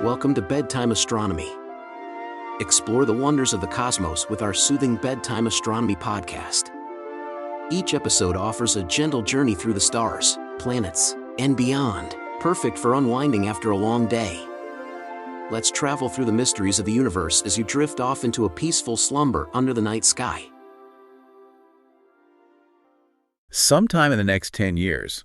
Welcome to Bedtime Astronomy. Explore the wonders of the cosmos with our soothing Bedtime Astronomy podcast. Each episode offers a gentle journey through the stars, planets, and beyond, perfect for unwinding after a long day. Let's travel through the mysteries of the universe as you drift off into a peaceful slumber under the night sky. Sometime in the next 10 years,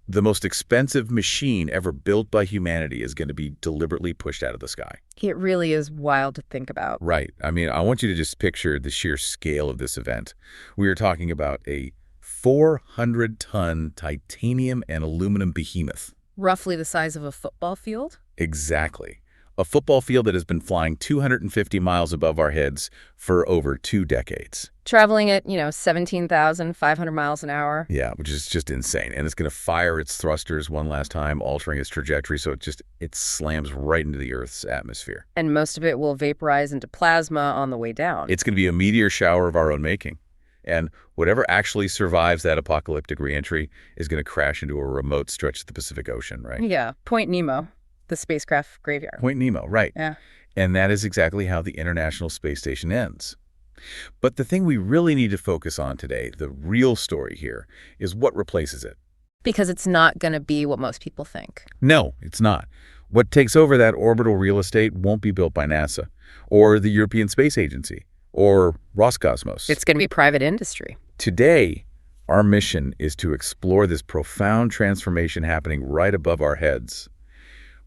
the most expensive machine ever built by humanity is going to be deliberately pushed out of the sky. It really is wild to think about. Right. I mean, I want you to just picture the sheer scale of this event. We are talking about a 400-ton titanium and aluminum behemoth. Roughly the size of a football field? Exactly. A football field that has been flying 250 miles above our heads for over 2 decades. Traveling at, 17,500 miles an hour. Yeah, which is just insane. And it's going to fire its thrusters one last time, altering its trajectory, so it slams right into the Earth's atmosphere. And most of it will vaporize into plasma on the way down. It's going to be a meteor shower of our own making. And whatever actually survives that apocalyptic reentry is going to crash into a remote stretch of the Pacific Ocean, right? Yeah, Point Nemo, the spacecraft graveyard. Point Nemo, right. Yeah. And that is exactly how the International Space Station ends. But the thing we really need to focus on today, the real story here, is what replaces it. Because it's not going to be what most people think. No, it's not. What takes over that orbital real estate won't be built by NASA, or the European Space Agency, or Roscosmos. It's going to be private industry. Today, our mission is to explore this profound transformation happening right above our heads.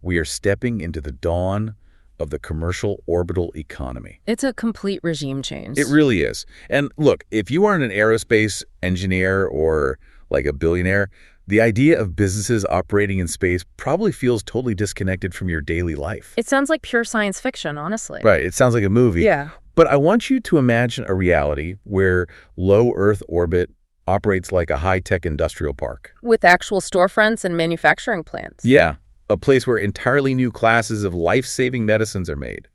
We are stepping into the dawn of the commercial orbital economy. It's a complete regime change. It really is. And look, if you aren't an aerospace engineer or like a billionaire, the idea of businesses operating in space probably feels totally disconnected from your daily life. It sounds like pure science fiction, honestly. Right. It sounds like a movie. Yeah. But I want you to imagine a reality where low Earth orbit operates like a high-tech industrial park. With actual storefronts and manufacturing plants. Yeah. A place where entirely new classes of life-saving medicines are made,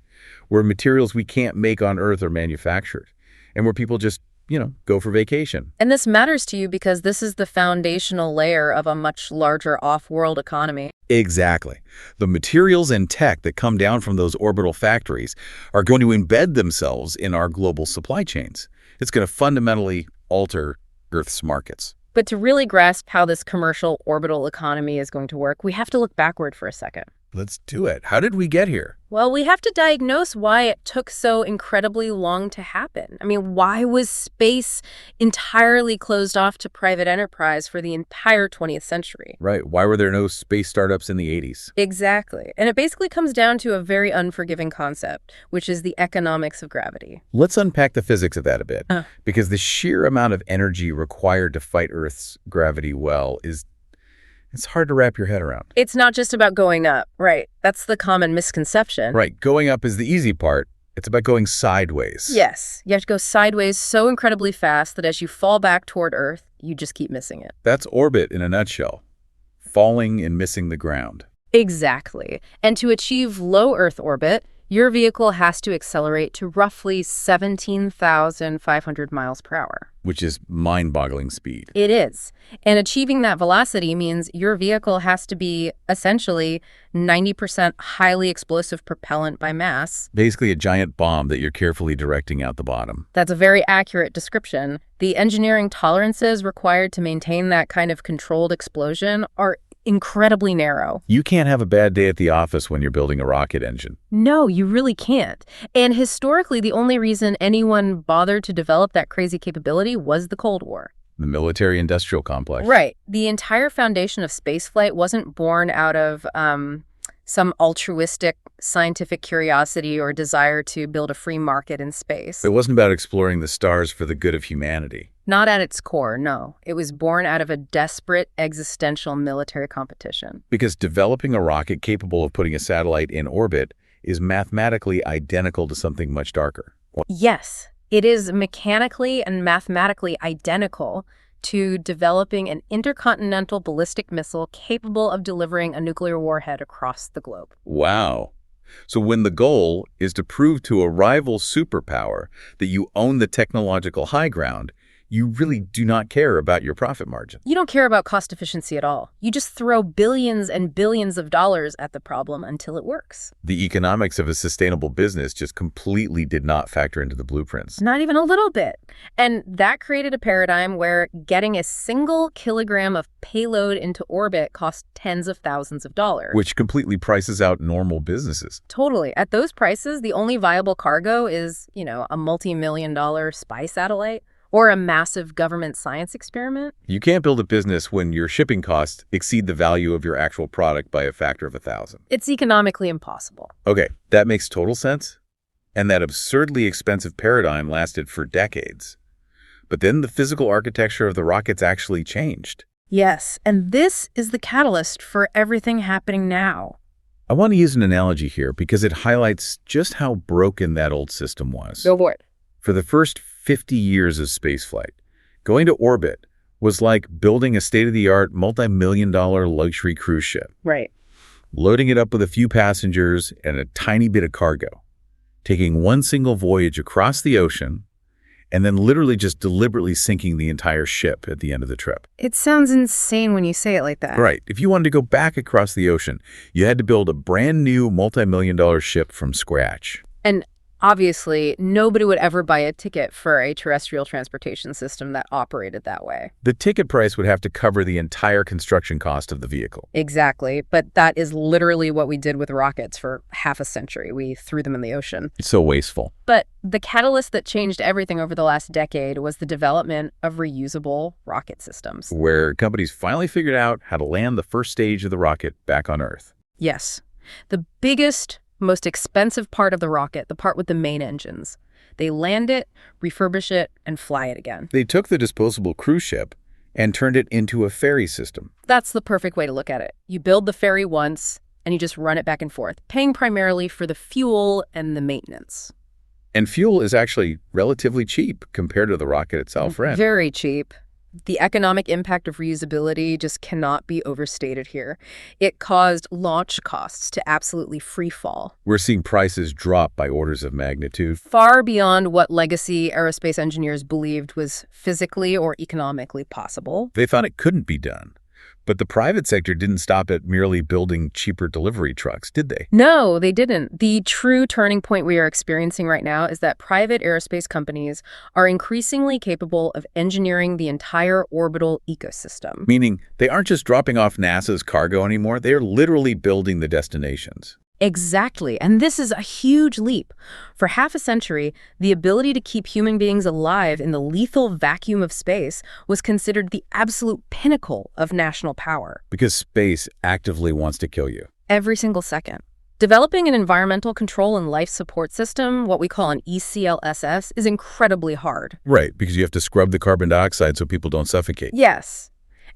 where materials we can't make on Earth are manufactured, and where people just, go for vacation. And this matters to you because this is the foundational layer of a much larger off-world economy. Exactly. The materials and tech that come down from those orbital factories are going to embed themselves in our global supply chains. It's going to fundamentally alter Earth's markets. But to really grasp how this commercial orbital economy is going to work, we have to look backward for a second. Let's do it. How did we get here? Well, we have to diagnose why it took so incredibly long to happen. I mean, why was space entirely closed off to private enterprise for the entire 20th century? Right. Why were there no space startups in the 80s? Exactly. And it basically comes down to a very unforgiving concept, which is the economics of gravity. Let's unpack the physics of that a bit, because the sheer amount of energy required to fight Earth's gravity well it's hard to wrap your head around. It's not just about going up, right? That's the common misconception. Right. Going up is the easy part. It's about going sideways. Yes. You have to go sideways so incredibly fast that as you fall back toward Earth, you just keep missing it. That's orbit in a nutshell. Falling and missing the ground. Exactly. And to achieve low Earth orbit, your vehicle has to accelerate to roughly 17,500 miles per hour. Which is mind-boggling speed. It is. And achieving that velocity means your vehicle has to be essentially 90% highly explosive propellant by mass. Basically a giant bomb that you're carefully directing out the bottom. That's a very accurate description. The engineering tolerances required to maintain that kind of controlled explosion are incredibly narrow. You can't have a bad day at the office when you're building a rocket engine. No, you really can't. And historically, the only reason anyone bothered to develop that crazy capability was the Cold War. The military-industrial complex. Right. The entire foundation of spaceflight wasn't born out of some altruistic scientific curiosity or desire to build a free market in space. It wasn't about exploring the stars for the good of humanity. Not at its core, no. It was born out of a desperate existential military competition. Because developing a rocket capable of putting a satellite in orbit is mathematically identical to something much darker. Yes, it is mechanically and mathematically identical to developing an intercontinental ballistic missile capable of delivering a nuclear warhead across the globe. Wow. So when the goal is to prove to a rival superpower that you own the technological high ground, you really do not care about your profit margin. You don't care about cost efficiency at all. You just throw billions and billions of dollars at the problem until it works. The economics of a sustainable business just completely did not factor into the blueprints. Not even a little bit. And that created a paradigm where getting a single kilogram of payload into orbit cost tens of thousands of dollars. Which completely prices out normal businesses. Totally. At those prices, the only viable cargo is, a multi-million-dollar spy satellite or a massive government science experiment. You can't build a business when your shipping costs exceed the value of your actual product by a factor of 1,000. It's economically impossible. Okay, that makes total sense. And that absurdly expensive paradigm lasted for decades. But then the physical architecture of the rockets actually changed. Yes, and this is the catalyst for everything happening now. I want to use an analogy here because it highlights just how broken that old system was. Go for it. For the first 50 years of spaceflight, going to orbit was like building a state-of-the-art multi-million-dollar luxury cruise ship. Right. Loading it up with a few passengers and a tiny bit of cargo, taking one single voyage across the ocean, and then literally just deliberately sinking the entire ship at the end of the trip. It sounds insane when you say it like that. Right. If you wanted to go back across the ocean, you had to build a brand new multi-million-dollar ship from scratch. And obviously, nobody would ever buy a ticket for a terrestrial transportation system that operated that way. The ticket price would have to cover the entire construction cost of the vehicle. Exactly. But that is literally what we did with rockets for half a century. We threw them in the ocean. It's so wasteful. But the catalyst that changed everything over the last decade was the development of reusable rocket systems. Where companies finally figured out how to land the first stage of the rocket back on Earth. Yes. The biggest, most expensive part of the rocket, the part with the main engines. They land it, refurbish it, and fly it again. They took the disposable cruise ship and turned it into a ferry system. That's the perfect way to look at it. You build the ferry once, and you just run it back and forth, paying primarily for the fuel and the maintenance. And fuel is actually relatively cheap compared to the rocket itself, right? Very cheap. The economic impact of reusability just cannot be overstated here. It caused launch costs to absolutely free fall. We're seeing prices drop by orders of magnitude. Far beyond what legacy aerospace engineers believed was physically or economically possible. They thought it couldn't be done. But the private sector didn't stop at merely building cheaper delivery trucks, did they? No, they didn't. The true turning point we are experiencing right now is that private aerospace companies are increasingly capable of engineering the entire orbital ecosystem. Meaning they aren't just dropping off NASA's cargo anymore, they're literally building the destinations. Exactly. And this is a huge leap. For half a century, the ability to keep human beings alive in the lethal vacuum of space was considered the absolute pinnacle of national power. Because space actively wants to kill you. Every single second. Developing an environmental control and life support system, what we call an ECLSS, is incredibly hard. Right, because you have to scrub the carbon dioxide so people don't suffocate. Yes.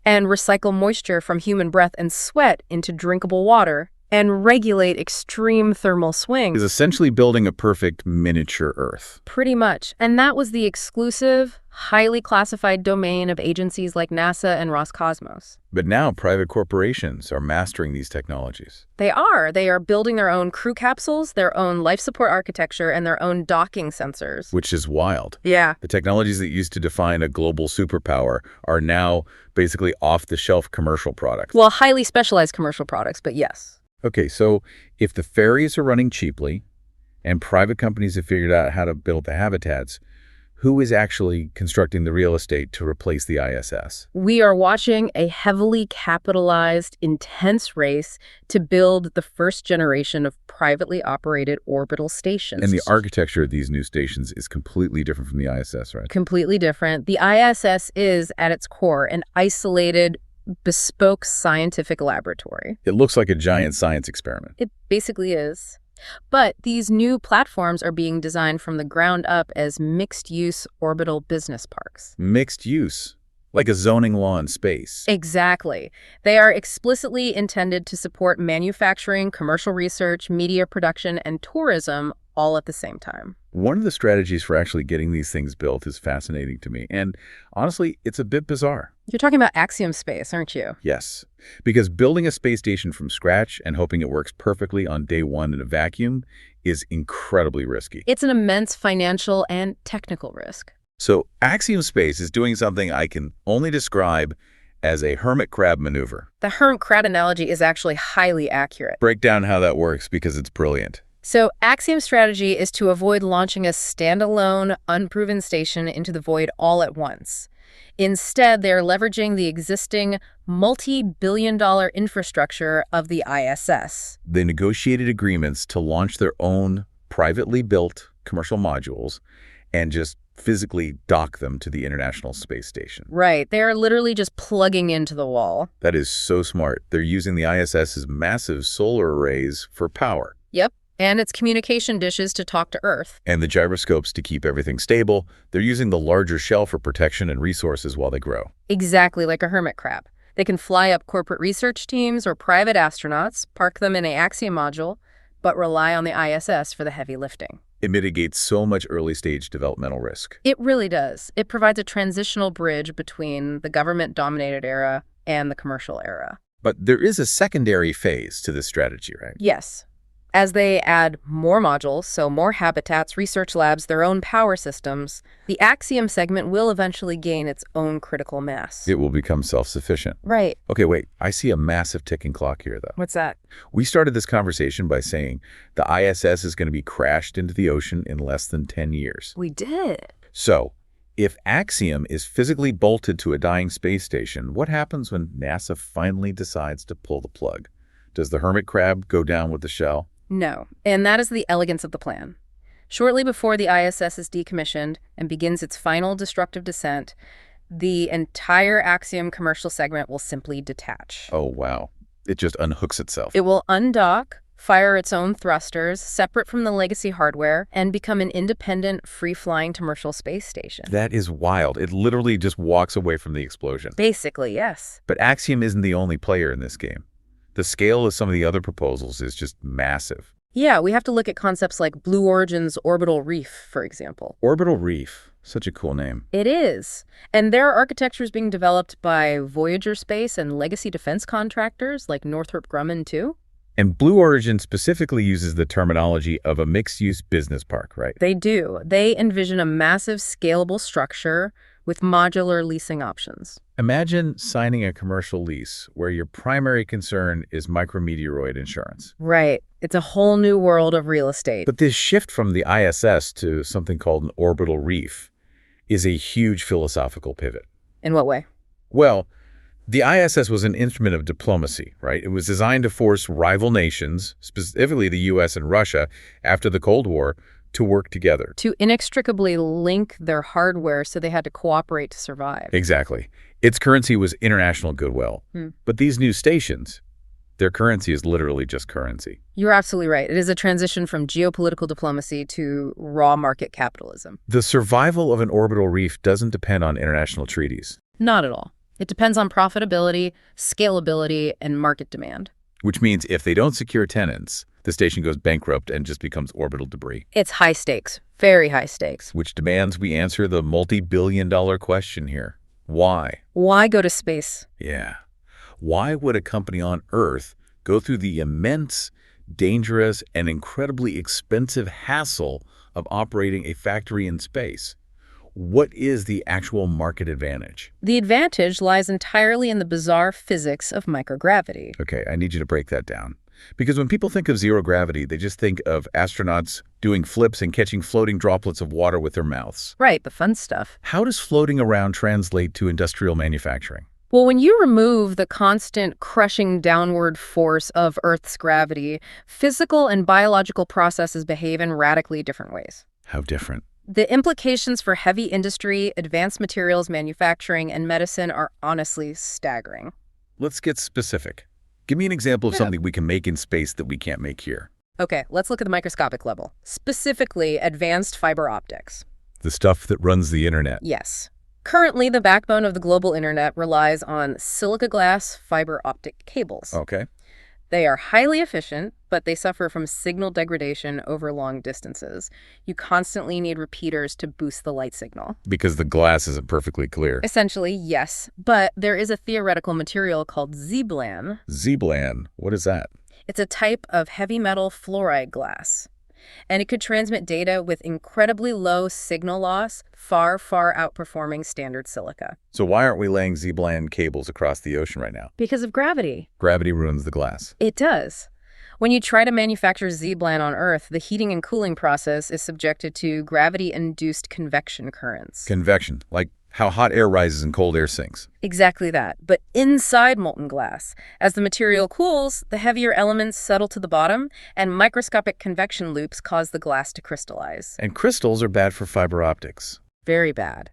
And recycle moisture from human breath and sweat into drinkable water, and regulate extreme thermal swings. Is essentially building a perfect miniature Earth. Pretty much. And that was the exclusive, highly classified domain of agencies like NASA and Roscosmos. But now private corporations are mastering these technologies. They are. They are building their own crew capsules, their own life support architecture, and their own docking sensors. Which is wild. Yeah. The technologies that used to define a global superpower are now basically off-the-shelf commercial products. Well, highly specialized commercial products, but yes. Okay, so if the ferries are running cheaply and private companies have figured out how to build the habitats, who is actually constructing the real estate to replace the ISS? We are watching a heavily capitalized, intense race to build the first generation of privately operated orbital stations. And the architecture of these new stations is completely different from the ISS, right? Completely different. The ISS is, at its core, an isolated, bespoke scientific laboratory. It looks like a giant science experiment. It basically is. But these new platforms are being designed from the ground up as mixed-use orbital business parks. Mixed use, like a zoning law in space. Exactly. They are explicitly intended to support manufacturing, commercial research, media production, and tourism all at the same time. One of the strategies for actually getting these things built is fascinating to me. And honestly, it's a bit bizarre. You're talking about Axiom Space, aren't you? Yes, because building a space station from scratch and hoping it works perfectly on day one in a vacuum is incredibly risky. It's an immense financial and technical risk. So Axiom Space is doing something I can only describe as a hermit crab maneuver. The hermit crab analogy is actually highly accurate. Break down how that works because it's brilliant. So Axiom's strategy is to avoid launching a standalone, unproven station into the void all at once. Instead, they're leveraging the existing multi-billion-dollar infrastructure of the ISS. They negotiated agreements to launch their own privately built commercial modules and just physically dock them to the International Space Station. Right. They're literally just plugging into the wall. That is so smart. They're using the ISS's massive solar arrays for power. Yep. And its communication dishes to talk to Earth. And the gyroscopes to keep everything stable. They're using the larger shell for protection and resources while they grow. Exactly like a hermit crab. They can fly up corporate research teams or private astronauts, park them in an Axiom module, but rely on the ISS for the heavy lifting. It mitigates so much early-stage developmental risk. It really does. It provides a transitional bridge between the government-dominated era and the commercial era. But there is a secondary phase to this strategy, right? Yes. As they add more modules, so more habitats, research labs, their own power systems, the Axiom segment will eventually gain its own critical mass. It will become self-sufficient. Right. Okay, wait. I see a massive ticking clock here, though. What's that? We started this conversation by saying the ISS is going to be crashed into the ocean in less than 10 years. We did. So, if Axiom is physically bolted to a dying space station, what happens when NASA finally decides to pull the plug? Does the hermit crab go down with the shell? No, and that is the elegance of the plan. Shortly before the ISS is decommissioned and begins its final destructive descent, the entire Axiom commercial segment will simply detach. Oh, wow. It just unhooks itself. It will undock, fire its own thrusters, separate from the legacy hardware, and become an independent, free-flying commercial space station. That is wild. It literally just walks away from the explosion. Basically, yes. But Axiom isn't the only player in this game. The scale of some of the other proposals is just massive. Yeah, we have to look at concepts like Blue Origin's orbital reef, for example. Orbital Reef. Such a cool name. It is. And there are architectures being developed by Voyager Space and legacy defense contractors like Northrop Grumman, too. And Blue Origin specifically uses the terminology of a mixed-use business park, right? They do. They envision a massive, scalable structure with modular leasing options. Imagine signing a commercial lease where your primary concern is micrometeoroid insurance. Right. It's a whole new world of real estate. But this shift from the ISS to something called an orbital reef is a huge philosophical pivot. In what way? Well, the ISS was an instrument of diplomacy, right? It was designed to force rival nations, specifically the US and Russia, after the Cold War, to work together. To inextricably link their hardware so they had to cooperate to survive. Exactly. Its currency was international goodwill. But these new stations, their currency is literally just currency. You're absolutely right. It is a transition from geopolitical diplomacy to raw market capitalism. The survival of an orbital reef doesn't depend on international treaties. Not at all. It depends on profitability, scalability, and market demand. Which means if they don't secure tenants, the station goes bankrupt and just becomes orbital debris. It's high stakes, very high stakes. Which demands we answer the multi-billion-dollar question here. Why? Why go to space? Yeah. Why would a company on Earth go through the immense, dangerous, and incredibly expensive hassle of operating a factory in space? What is the actual market advantage? The advantage lies entirely in the bizarre physics of microgravity. Okay, I need you to break that down. Because when people think of zero gravity, they just think of astronauts doing flips and catching floating droplets of water with their mouths. Right, the fun stuff. How does floating around translate to industrial manufacturing? Well, when you remove the constant crushing downward force of Earth's gravity, physical and biological processes behave in radically different ways. How different? The implications for heavy industry, advanced materials manufacturing, and medicine are honestly staggering. Let's get specific. Give me an example of something we can make in space that we can't make here. Okay, let's look at the microscopic level. Specifically, advanced fiber optics. The stuff that runs the internet. Yes. Currently, the backbone of the global internet relies on silica glass fiber optic cables. Okay. They are highly efficient, but they suffer from signal degradation over long distances. You constantly need repeaters to boost the light signal. Because the glass isn't perfectly clear. Essentially, yes. But there is a theoretical material called Zeblan. Zeblan, what is that? It's a type of heavy metal fluoride glass. And it could transmit data with incredibly low signal loss, far, far outperforming standard silica. So why aren't we laying Z-band cables across the ocean right now? Because of gravity. Gravity ruins the glass. It does. When you try to manufacture Z-band on Earth, the heating and cooling process is subjected to gravity-induced convection currents. Convection, like how hot air rises and cold air sinks. Exactly that, but inside molten glass. As the material cools, the heavier elements settle to the bottom, and microscopic convection loops cause the glass to crystallize. And crystals are bad for fiber optics. Very bad.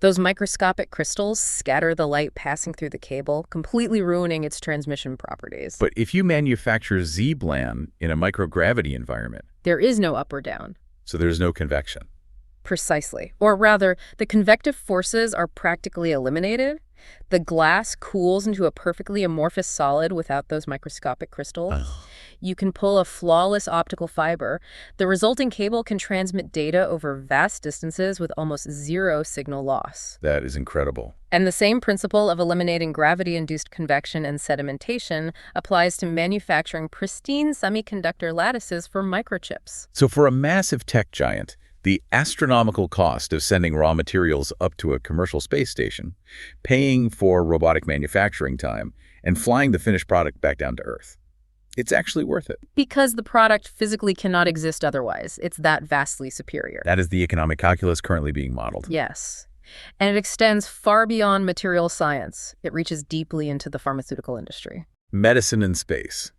Those microscopic crystals scatter the light passing through the cable, completely ruining its transmission properties. But if you manufacture Z-band in a microgravity environment, there is no up or down. so there's no convection. Precisely. Or rather, the convective forces are practically eliminated. The glass cools into a perfectly amorphous solid without those microscopic crystals. You can pull a flawless optical fiber. The resulting cable can transmit data over vast distances with almost zero signal loss. That is incredible. And the same principle of eliminating gravity-induced convection and sedimentation applies to manufacturing pristine semiconductor lattices for microchips. So for a massive tech giant, the astronomical cost of sending raw materials up to a commercial space station, paying for robotic manufacturing time, and flying the finished product back down to Earth, it's actually worth it. Because the product physically cannot exist otherwise. It's that vastly superior. That is the economic calculus currently being modeled. Yes. And it extends far beyond material science. It reaches deeply into the pharmaceutical industry. Medicine in space.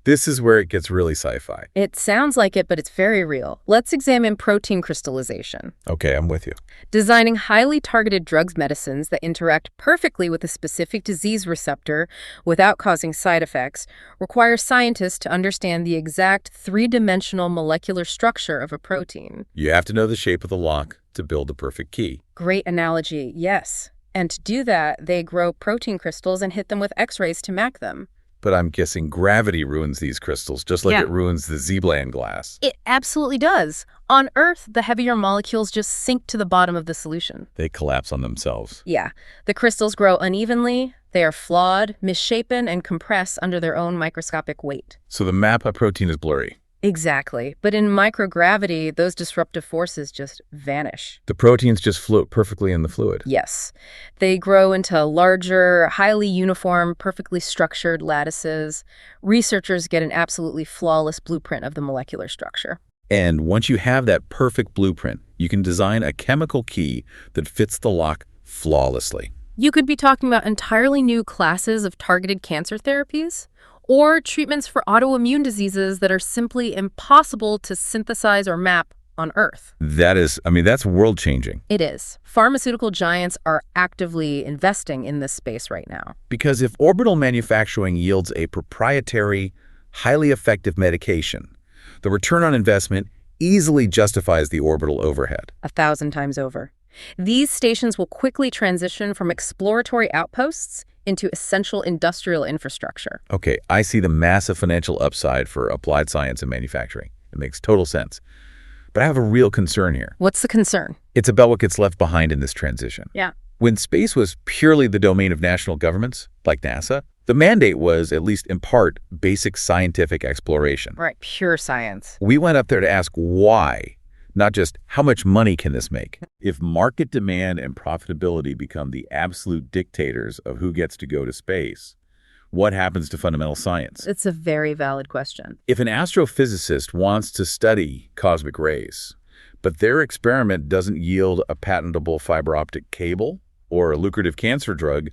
This is where it gets really sci-fi. It sounds like it, but it's very real. Let's examine protein crystallization. Okay, I'm with you. Designing highly targeted drugs medicines that interact perfectly with a specific disease receptor without causing side effects requires scientists to understand the exact three-dimensional molecular structure of a protein. You have to know the shape of the lock to build the perfect key. Great analogy, yes. And to do that, they grow protein crystals and hit them with X-rays to map them. But I'm guessing gravity ruins these crystals, just like it ruins the Z-band glass. It absolutely does. On Earth, the heavier molecules just sink to the bottom of the solution. They collapse on themselves. Yeah. The crystals grow unevenly, they are flawed, misshapen, and compress under their own microscopic weight. So the map of protein is blurry. Exactly. But in microgravity, those disruptive forces just vanish. The proteins just float perfectly in the fluid. Yes. They grow into larger, highly uniform, perfectly structured lattices. Researchers get an absolutely flawless blueprint of the molecular structure. And once you have that perfect blueprint, you can design a chemical key that fits the lock flawlessly. You could be talking about entirely new classes of targeted cancer therapies, or treatments for autoimmune diseases that are simply impossible to synthesize or map on Earth. That's world-changing. It is. Pharmaceutical giants are actively investing in this space right now. Because if orbital manufacturing yields a proprietary, highly effective medication, the return on investment easily justifies the orbital overhead. 1,000 times over. These stations will quickly transition from exploratory outposts into essential industrial infrastructure. Okay, I see the massive financial upside for applied science and manufacturing. It makes total sense. But I have a real concern here. What's the concern? It's about what gets left behind in this transition. Yeah. When space was purely the domain of national governments, like NASA, the mandate was, at least in part, basic scientific exploration. Right, pure science. We went up there to ask why, not just how much money can this make. If market demand and profitability become the absolute dictators of who gets to go to space, what happens to fundamental science? It's a very valid question. If an astrophysicist wants to study cosmic rays, but their experiment doesn't yield a patentable fiber optic cable or a lucrative cancer drug,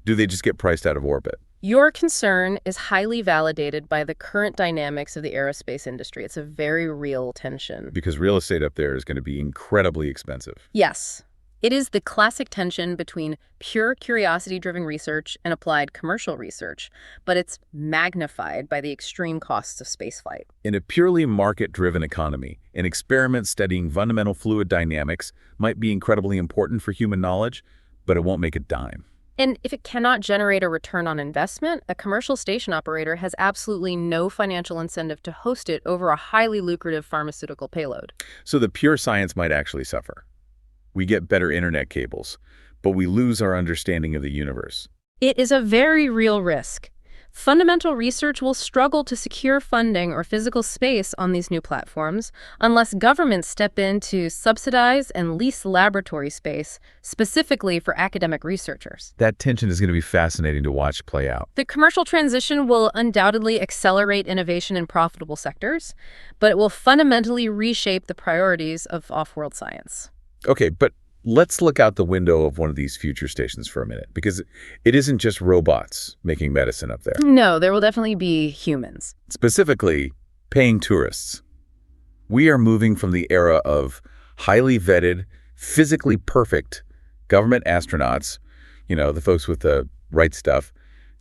do they just get priced out of orbit? Your concern is highly validated by the current dynamics of the aerospace industry. It's a very real tension. Because real estate up there is going to be incredibly expensive. Yes. It is the classic tension between pure curiosity-driven research and applied commercial research, but it's magnified by the extreme costs of spaceflight. In a purely market-driven economy, an experiment studying fundamental fluid dynamics might be incredibly important for human knowledge, but it won't make a dime. And if it cannot generate a return on investment, a commercial station operator has absolutely no financial incentive to host it over a highly lucrative pharmaceutical payload. So the pure science might actually suffer. We get better internet cables, but we lose our understanding of the universe. It is a very real risk. Fundamental research will struggle to secure funding or physical space on these new platforms unless governments step in to subsidize and lease laboratory space specifically for academic researchers. That tension is going to be fascinating to watch play out. The commercial transition will undoubtedly accelerate innovation in profitable sectors, but it will fundamentally reshape the priorities of off-world science. Okay, but let's look out the window of one of these future stations for a minute, because it isn't just robots making medicine up there. No, there will definitely be humans. Specifically, paying tourists. We are moving from the era of highly vetted, physically perfect government astronauts, the folks with the right stuff,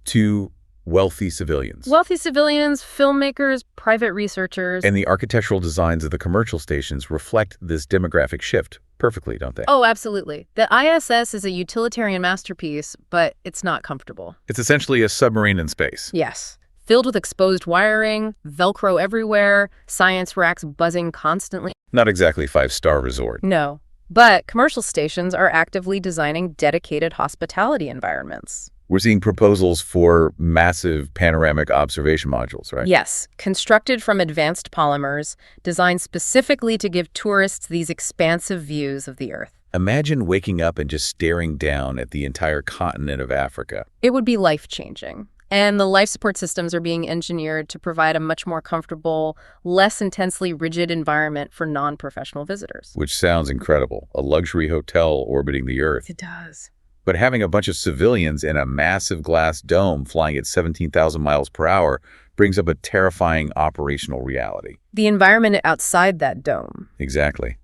to wealthy civilians. Wealthy civilians, filmmakers, private researchers. And the architectural designs of the commercial stations reflect this demographic shift perfectly, don't they? Oh, absolutely. The ISS is a utilitarian masterpiece, but it's not comfortable. It's essentially a submarine in space. Yes. Filled with exposed wiring, Velcro everywhere, science racks buzzing constantly. Not exactly five-star resort. No. But commercial stations are actively designing dedicated hospitality environments. We're seeing proposals for massive panoramic observation modules, right? Yes, constructed from advanced polymers, designed specifically to give tourists these expansive views of the Earth. Imagine waking up and just staring down at the entire continent of Africa. It would be life-changing. And the life support systems are being engineered to provide a much more comfortable, less intensely rigid environment for non-professional visitors. Which sounds incredible. A luxury hotel orbiting the Earth. It does. But having a bunch of civilians in a massive glass dome flying at 17,000 miles per hour brings up a terrifying operational reality. The environment outside that dome. Exactly.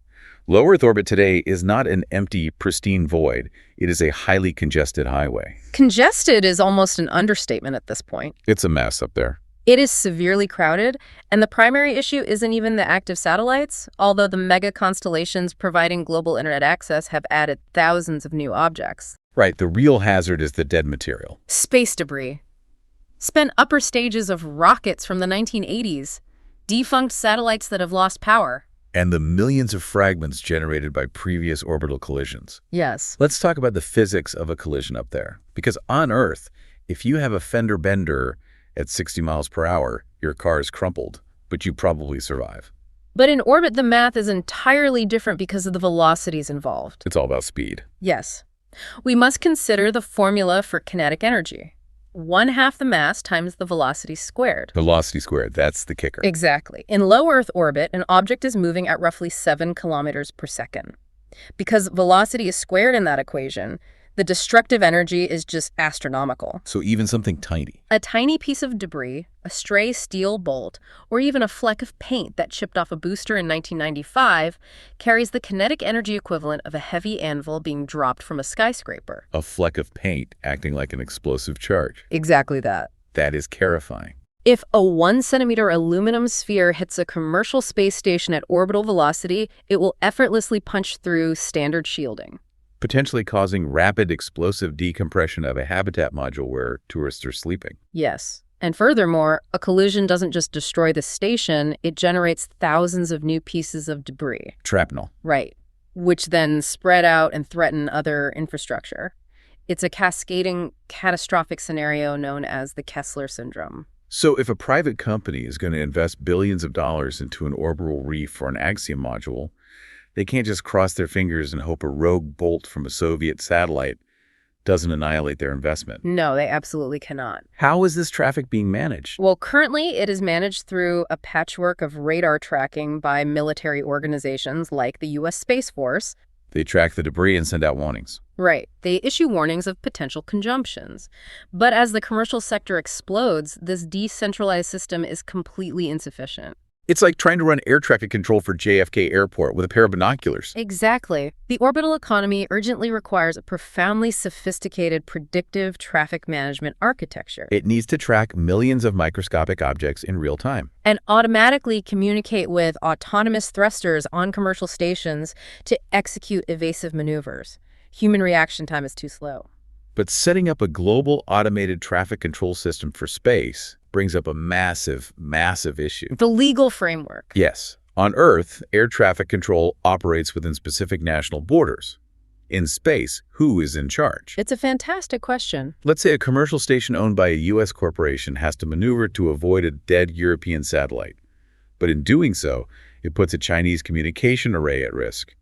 Low Earth orbit today is not an empty, pristine void. It is a highly congested highway. Congested is almost an understatement at this point. It's a mess up there. It is severely crowded, and the primary issue isn't even the active satellites, although the mega constellations providing global internet access have added thousands of new objects. Right, the real hazard is the dead material. Space debris. Spent upper stages of rockets from the 1980s, defunct satellites that have lost power. And the millions of fragments generated by previous orbital collisions. Yes. Let's talk about the physics of a collision up there. Because on Earth, if you have a fender bender at 60 miles per hour, your car is crumpled, but you probably survive. But in orbit, the math is entirely different because of the velocities involved. It's all about speed. Yes. We must consider the formula for kinetic energy. 1/2 the mass times the velocity squared. Velocity squared, that's the kicker. Exactly. In low Earth orbit, an object is moving at roughly 7 kilometers per second. Because velocity is squared in that equation, the destructive energy is just astronomical. So even something tiny. A tiny piece of debris, a stray steel bolt, or even a fleck of paint that chipped off a booster in 1995 carries the kinetic energy equivalent of a heavy anvil being dropped from a skyscraper. A fleck of paint acting like an explosive charge. Exactly that. That is terrifying. If a 1-centimeter aluminum sphere hits a commercial space station at orbital velocity, it will effortlessly punch through standard shielding, Potentially causing rapid explosive decompression of a habitat module where tourists are sleeping. Yes. And furthermore, a collision doesn't just destroy the station, it generates thousands of new pieces of debris. Shrapnel. Right. Which then spread out and threaten other infrastructure. It's a cascading, catastrophic scenario known as the Kessler syndrome. So if a private company is going to invest billions of dollars into an orbital reef for an Axiom module, they can't just cross their fingers and hope a rogue bolt from a Soviet satellite doesn't annihilate their investment. No, they absolutely cannot. How is this traffic being managed? Well, currently it is managed through a patchwork of radar tracking by military organizations like the U.S. Space Force. They track the debris and send out warnings. Right. They issue warnings of potential conjunctions. But as the commercial sector explodes, this decentralized system is completely insufficient. It's like trying to run air traffic control for JFK Airport with a pair of binoculars. Exactly. The orbital economy urgently requires a profoundly sophisticated predictive traffic management architecture. It needs to track millions of microscopic objects in real time. And automatically communicate with autonomous thrusters on commercial stations to execute evasive maneuvers. Human reaction time is too slow. But setting up a global automated traffic control system for space brings up a massive, massive issue. The legal framework. Yes. On Earth, air traffic control operates within specific national borders. In space, who is in charge? It's a fantastic question. Let's say a commercial station owned by a U.S. corporation has to maneuver to avoid a dead European satellite. But in doing so, it puts a Chinese communication array at risk.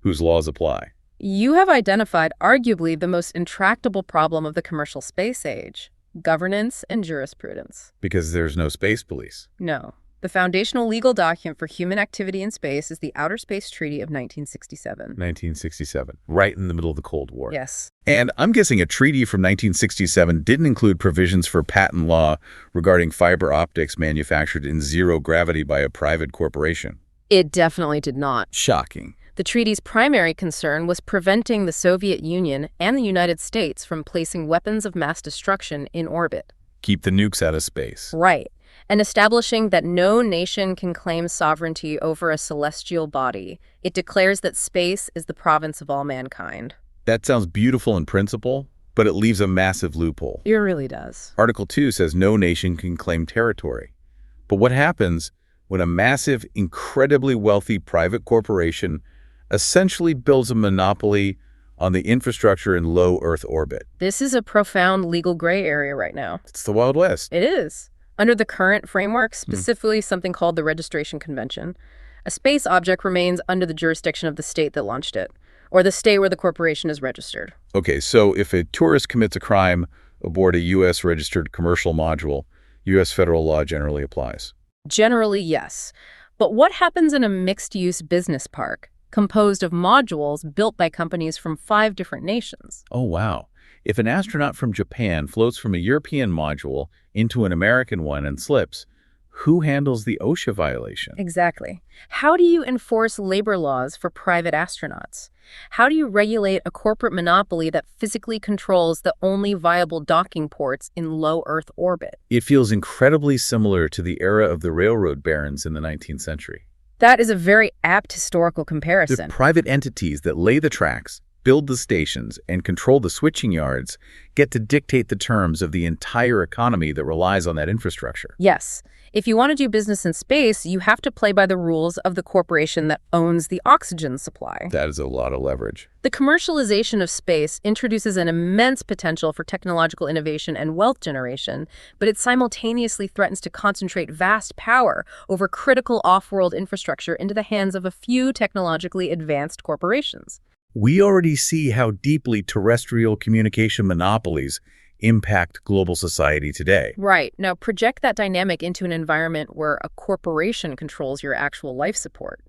Whose laws apply? You have identified arguably the most intractable problem of the commercial space age: governance and jurisprudence. Because there's no space police. No. The foundational legal document for human activity in space is the Outer Space Treaty of 1967. 1967, right in the middle of the Cold War. Yes. And I'm guessing a treaty from 1967 didn't include provisions for patent law regarding fiber optics manufactured in zero gravity by a private corporation. It definitely did not. Shocking. The treaty's primary concern was preventing the Soviet Union and the United States from placing weapons of mass destruction in orbit. Keep the nukes out of space. Right. And establishing that no nation can claim sovereignty over a celestial body. It declares that space is the province of all mankind. That sounds beautiful in principle, but it leaves a massive loophole. It really does. Article 2 says no nation can claim territory. But what happens when a massive, incredibly wealthy private corporation essentially builds a monopoly on the infrastructure in low Earth orbit? This is a profound legal gray area right now. It's the Wild West. It is. Under the current framework, specifically something called the Registration Convention, a space object remains under the jurisdiction of the state that launched it, or the state where the corporation is registered. Okay, so if a tourist commits a crime aboard a U.S.-registered commercial module, U.S. federal law generally applies. Generally, yes. But what happens in a mixed-use business park composed of modules built by companies from 5 different nations? Oh, wow. If an astronaut from Japan floats from a European module into an American one and slips, who handles the OSHA violation? Exactly. How do you enforce labor laws for private astronauts? How do you regulate a corporate monopoly that physically controls the only viable docking ports in low Earth orbit? It feels incredibly similar to the era of the railroad barons in the 19th century. That is a very apt historical The comparison. private entities that lay the tracks, build the stations, and control the switching yards get to dictate the terms of the entire economy that relies on that infrastructure. Yes. If you want to do business in space, you have to play by the rules of the corporation that owns the oxygen supply. That is a lot of leverage. The commercialization of space introduces an immense potential for technological innovation and wealth generation, but it simultaneously threatens to concentrate vast power over critical off-world infrastructure into the hands of a few technologically advanced corporations. We already see how deeply terrestrial communication monopolies impact global society today. Right. Now, project that dynamic into an environment where a corporation controls your actual life support.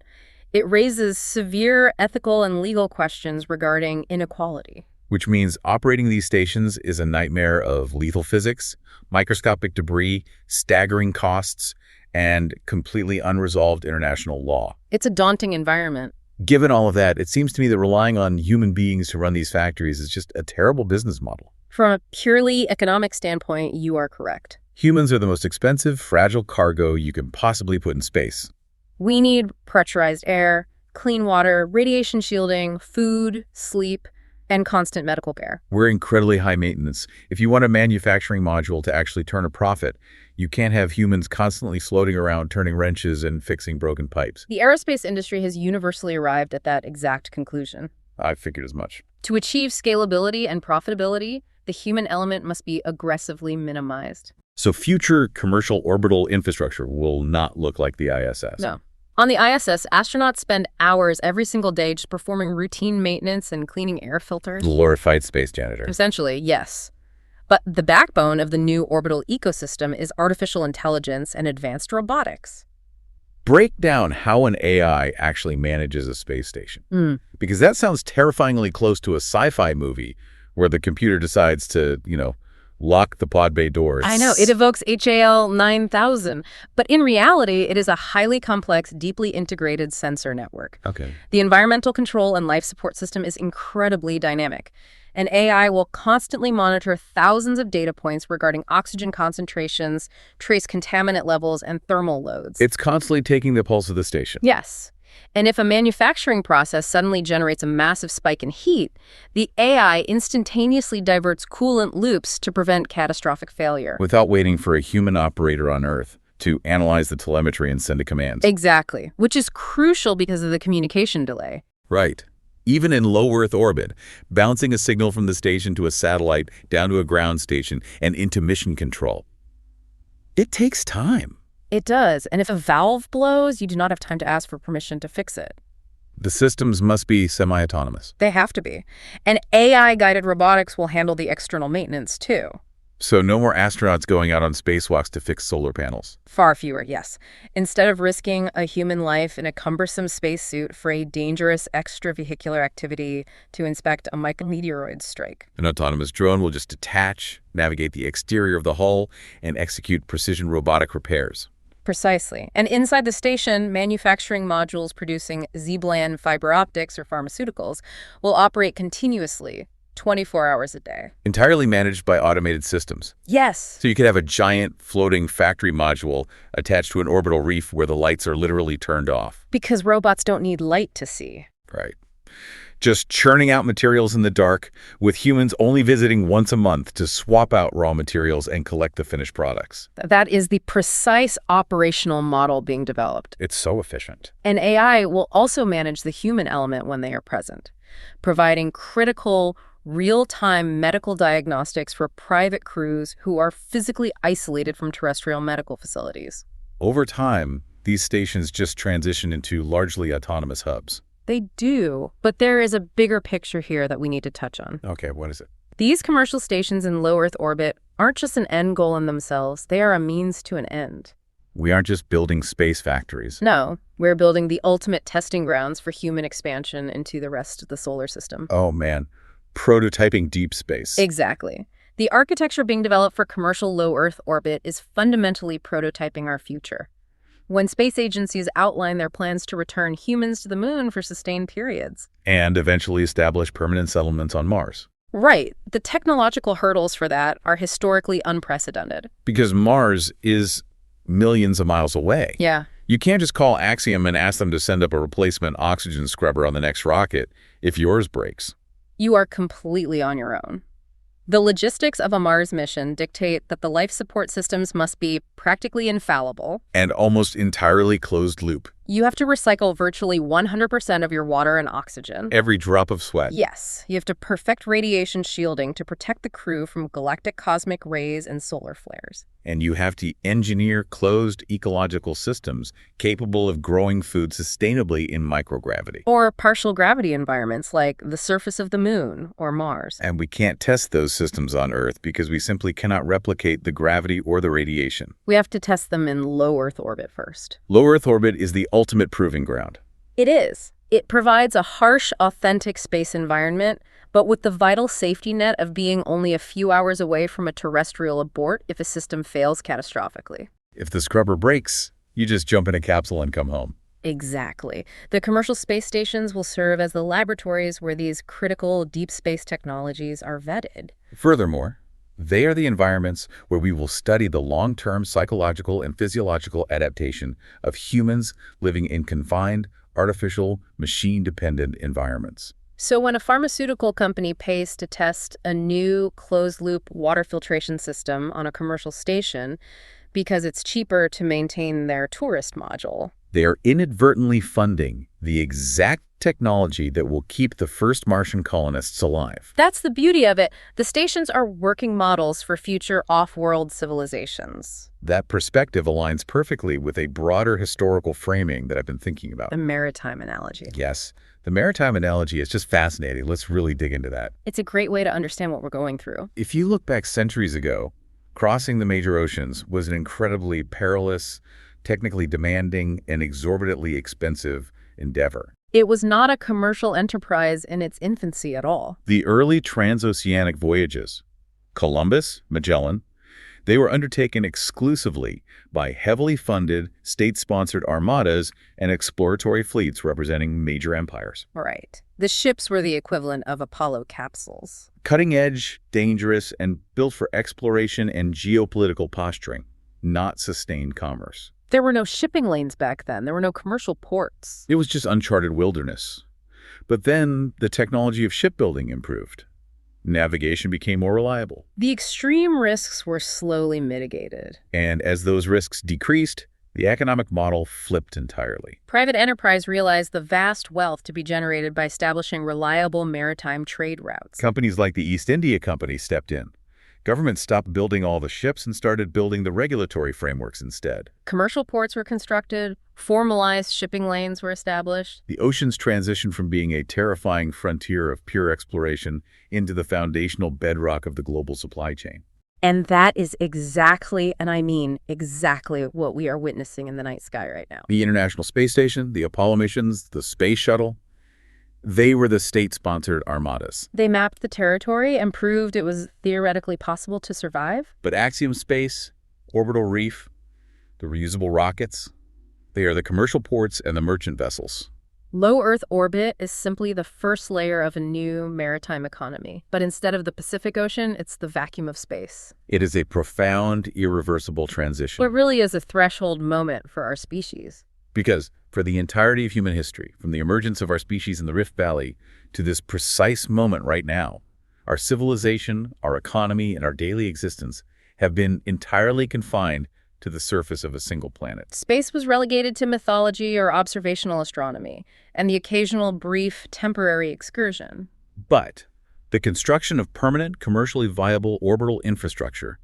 It raises severe ethical and legal questions regarding inequality. Which means operating these stations is a nightmare of lethal physics, microscopic debris, staggering costs, and completely unresolved international law. It's a daunting environment. Given all of that, it seems to me that relying on human beings to run these factories is just a terrible business model. From a purely economic standpoint, you are correct. Humans are the most expensive, fragile cargo you can possibly put in space. We need pressurized air, clean water, radiation shielding, food, sleep, and constant medical care. We're incredibly high maintenance. If you want a manufacturing module to actually turn a profit, you can't have humans constantly floating around turning wrenches and fixing broken pipes. The aerospace industry has universally arrived at that exact conclusion. I figured as much. To achieve scalability and profitability, the human element must be aggressively minimized. So future commercial orbital infrastructure will not look like the ISS. No. On the ISS, astronauts spend hours every single day just performing routine maintenance and cleaning air filters. Glorified space janitor. Essentially, yes. But the backbone of the new orbital ecosystem is artificial intelligence and advanced robotics. Break down how an AI actually manages a space station. Because that sounds terrifyingly close to a sci-fi movie where the computer decides to, lock the pod bay doors. I know, it evokes HAL 9000. But in reality, it is a highly complex, deeply integrated sensor network. Okay. The environmental control and life support system is incredibly dynamic. An AI will constantly monitor thousands of data points regarding oxygen concentrations, trace contaminant levels, and thermal loads. It's constantly taking the pulse of the station. Yes. And if a manufacturing process suddenly generates a massive spike in heat, the AI instantaneously diverts coolant loops to prevent catastrophic failure. Without waiting for a human operator on Earth to analyze the telemetry and send a command. Exactly, which is crucial because of the communication delay. Right. even in low Earth orbit, bouncing a signal from the station to a satellite, down to a ground station, and into mission control. It takes time. It does, and if a valve blows, you do not have time to ask for permission to fix it. The systems must be semi-autonomous. They have to be. And AI-guided robotics will handle the external maintenance, too. So no more astronauts going out on spacewalks to fix solar panels. Far fewer, yes. Instead of risking a human life in a cumbersome spacesuit for a dangerous extravehicular activity to inspect a micrometeoroid strike. An autonomous drone will just detach, navigate the exterior of the hull, and execute precision robotic repairs. Precisely. And inside the station, manufacturing modules producing Z-band fiber optics or pharmaceuticals will operate continuously, 24 hours a day. Entirely managed by automated systems. Yes. So you could have a giant floating factory module attached to an orbital reef where the lights are literally turned off. Because robots don't need light to see. Right. Just churning out materials in the dark, with humans only visiting once a month to swap out raw materials and collect the finished products. That is the precise operational model being developed. It's so efficient. And AI will also manage the human element when they are present, providing critical, real-time medical diagnostics for private crews who are physically isolated from terrestrial medical facilities. Over time, these stations just transition into largely autonomous hubs. They do, but there is a bigger picture here that we need to touch on. Okay, what is it? These commercial stations in low Earth orbit aren't just an end goal in themselves, they are a means to an end. We aren't just building space factories. No, we're building the ultimate testing grounds for human expansion into the rest of the solar system. Oh man, prototyping deep space. Exactly. The architecture being developed for commercial low Earth orbit is fundamentally prototyping our future. When space agencies outline their plans to return humans to the moon for sustained periods. And eventually establish permanent settlements on Mars. Right. The technological hurdles for that are historically unprecedented. Because Mars is millions of miles away. Yeah. You can't just call Axiom and ask them to send up a replacement oxygen scrubber on the next rocket if yours breaks. You are completely on your own. The logistics of a Mars mission dictate that the life support systems must be practically infallible. And almost entirely closed loop. You have to recycle virtually 100% of your water and oxygen. Every drop of sweat. Yes, you have to perfect radiation shielding to protect the crew from galactic cosmic rays and solar flares. And you have to engineer closed ecological systems capable of growing food sustainably in microgravity. Or partial gravity environments like the surface of the moon or Mars. And we can't test those systems on Earth because we simply cannot replicate the gravity or the radiation. We have to test them in low Earth orbit first. Low Earth orbit is the ultimate proving ground. It is. It provides a harsh, authentic space environment, but with the vital safety net of being only a few hours away from a terrestrial abort if a system fails catastrophically. If the scrubber breaks, you just jump in a capsule and come home. Exactly. The commercial space stations will serve as the laboratories where these critical deep space technologies are vetted. Furthermore, they are the environments where we will study the long-term psychological and physiological adaptation of humans living in confined, artificial, machine-dependent environments. So when a pharmaceutical company pays to test a new closed-loop water filtration system on a commercial station because it's cheaper to maintain their tourist module, they are inadvertently funding the exact technology that will keep the first Martian colonists alive. That's the beauty of it. The stations are working models for future off-world civilizations. That perspective aligns perfectly with a broader historical framing that I've been thinking about. The maritime analogy. Yes, the maritime analogy is just fascinating. Let's really dig into that. It's a great way to understand what we're going through. If you look back centuries ago, crossing the major oceans was an incredibly perilous, technically demanding, and exorbitantly expensive endeavor. It was not a commercial enterprise in its infancy at all. The early transoceanic voyages, Columbus, Magellan, they were undertaken exclusively by heavily funded, state-sponsored armadas and exploratory fleets representing major empires. Right. The ships were the equivalent of Apollo capsules. Cutting-edge, dangerous, and built for exploration and geopolitical posturing, not sustained commerce. There were no shipping lanes back then. There were no commercial ports. It was just uncharted wilderness. But then the technology of shipbuilding improved. Navigation became more reliable. The extreme risks were slowly mitigated. And as those risks decreased, The economic model flipped entirely. Private enterprise realized the vast wealth to be generated by establishing reliable maritime trade routes. Companies like the East India Company stepped in. Governments stopped building all the ships and started building the regulatory frameworks instead. Commercial ports were constructed, formalized shipping lanes were established. The oceans transitioned from being a terrifying frontier of pure exploration into the foundational bedrock of the global supply chain. And that is exactly, and I mean exactly, what we are witnessing in the night sky right now. The International Space Station, the Apollo missions, the Space Shuttle, they were the state-sponsored armadas. They mapped the territory and proved it was theoretically possible to survive. But Axiom Space, Orbital Reef, the reusable rockets, they are the commercial ports and the merchant vessels. Low Earth orbit is simply the first layer of a new maritime economy. But instead of the Pacific Ocean, it's the vacuum of space. It is a profound, irreversible transition. It really is a threshold moment for our species. Because for the entirety of human history, from the emergence of our species in the Rift Valley to this precise moment right now, our civilization, our economy, and our daily existence have been entirely confined to the surface of a single planet. Space was relegated to mythology or observational astronomy, and the occasional brief, temporary excursion. But the construction of permanent, commercially viable orbital infrastructure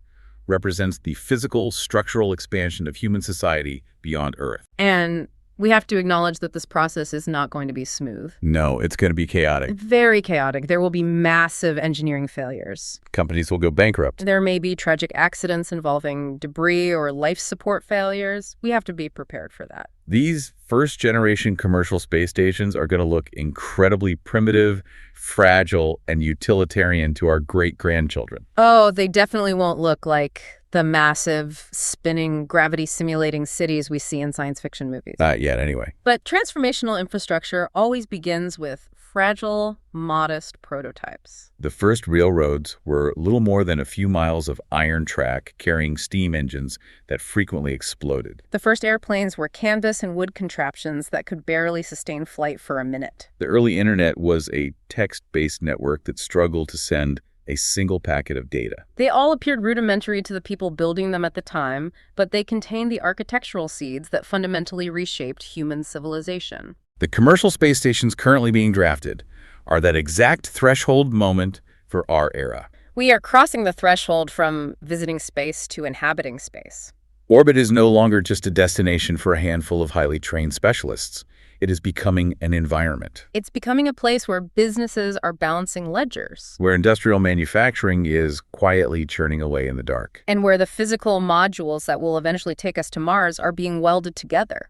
represents the physical, structural expansion of human society beyond Earth. And we have to acknowledge that this process is not going to be smooth. No, it's going to be chaotic. Very chaotic. There will be massive engineering failures. Companies will go bankrupt. There may be tragic accidents involving debris or life support failures. We have to be prepared for that. These first-generation commercial space stations are going to look incredibly primitive, fragile, and utilitarian to our great-grandchildren. Oh, they definitely won't look like the massive, spinning, gravity-simulating cities we see in science fiction movies. Not yet, anyway. But transformational infrastructure always begins with fragile, modest prototypes. The first railroads were little more than a few miles of iron track carrying steam engines that frequently exploded. The first airplanes were canvas and wood contraptions that could barely sustain flight for a minute. The early internet was a text-based network that struggled to send a single packet of data. They all appeared rudimentary to the people building them at the time, but they contained the architectural seeds that fundamentally reshaped human civilization. The commercial space stations currently being drafted are that exact threshold moment for our era. We are crossing the threshold from visiting space to inhabiting space. Orbit is no longer just a destination for a handful of highly trained specialists. It is becoming an environment. It's becoming a place where businesses are balancing ledgers. Where industrial manufacturing is quietly churning away in the dark. And where the physical modules that will eventually take us to Mars are being welded together.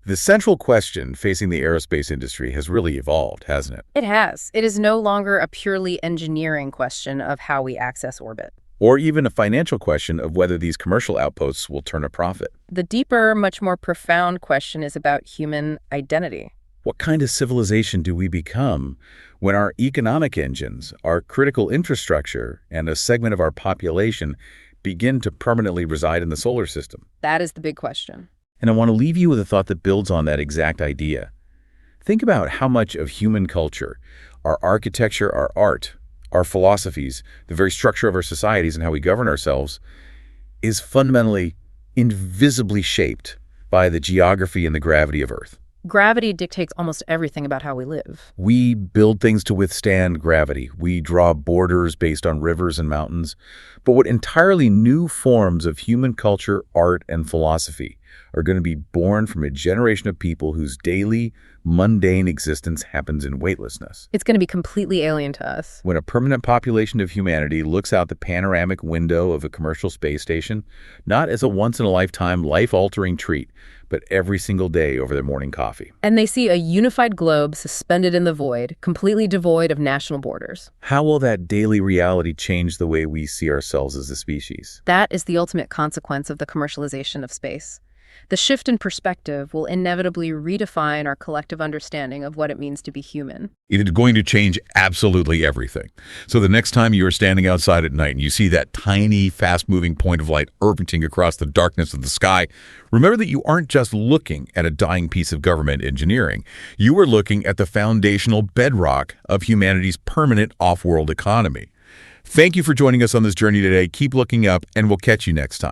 The central question facing the aerospace industry has really evolved, hasn't it? It has. It is no longer a purely engineering question of how we access orbit. Or even a financial question of whether these commercial outposts will turn a profit. The deeper, much more profound question is about human identity. What kind of civilization do we become when our economic engines, our critical infrastructure, and a segment of our population begin to permanently reside in the solar system? That is the big question. And I want to leave you with a thought that builds on that exact idea. Think about how much of human culture, our architecture, our art, our philosophies, the very structure of our societies and how we govern ourselves is fundamentally, invisibly shaped by the geography and the gravity of Earth. Gravity dictates almost everything about how we live. We build things to withstand gravity. We draw borders based on rivers and mountains. But what entirely new forms of human culture, art, and philosophy are going to be born from a generation of people whose daily, mundane existence happens in weightlessness. It's going to be completely alien to us. When a permanent population of humanity looks out the panoramic window of a commercial space station, not as a once-in-a-lifetime, life-altering treat, but every single day over their morning coffee. And they see a unified globe suspended in the void, completely devoid of national borders. How will that daily reality change the way we see ourselves as a species? That is the ultimate consequence of the commercialization of space. The shift in perspective will inevitably redefine our collective understanding of what it means to be human. It is going to change absolutely everything. So the next time you are standing outside at night and you see that tiny, fast-moving point of light orbiting across the darkness of the sky, remember that you aren't just looking at a dying piece of government engineering. You are looking at the foundational bedrock of humanity's permanent off-world economy. Thank you for joining us on this journey today. Keep looking up, and we'll catch you next time.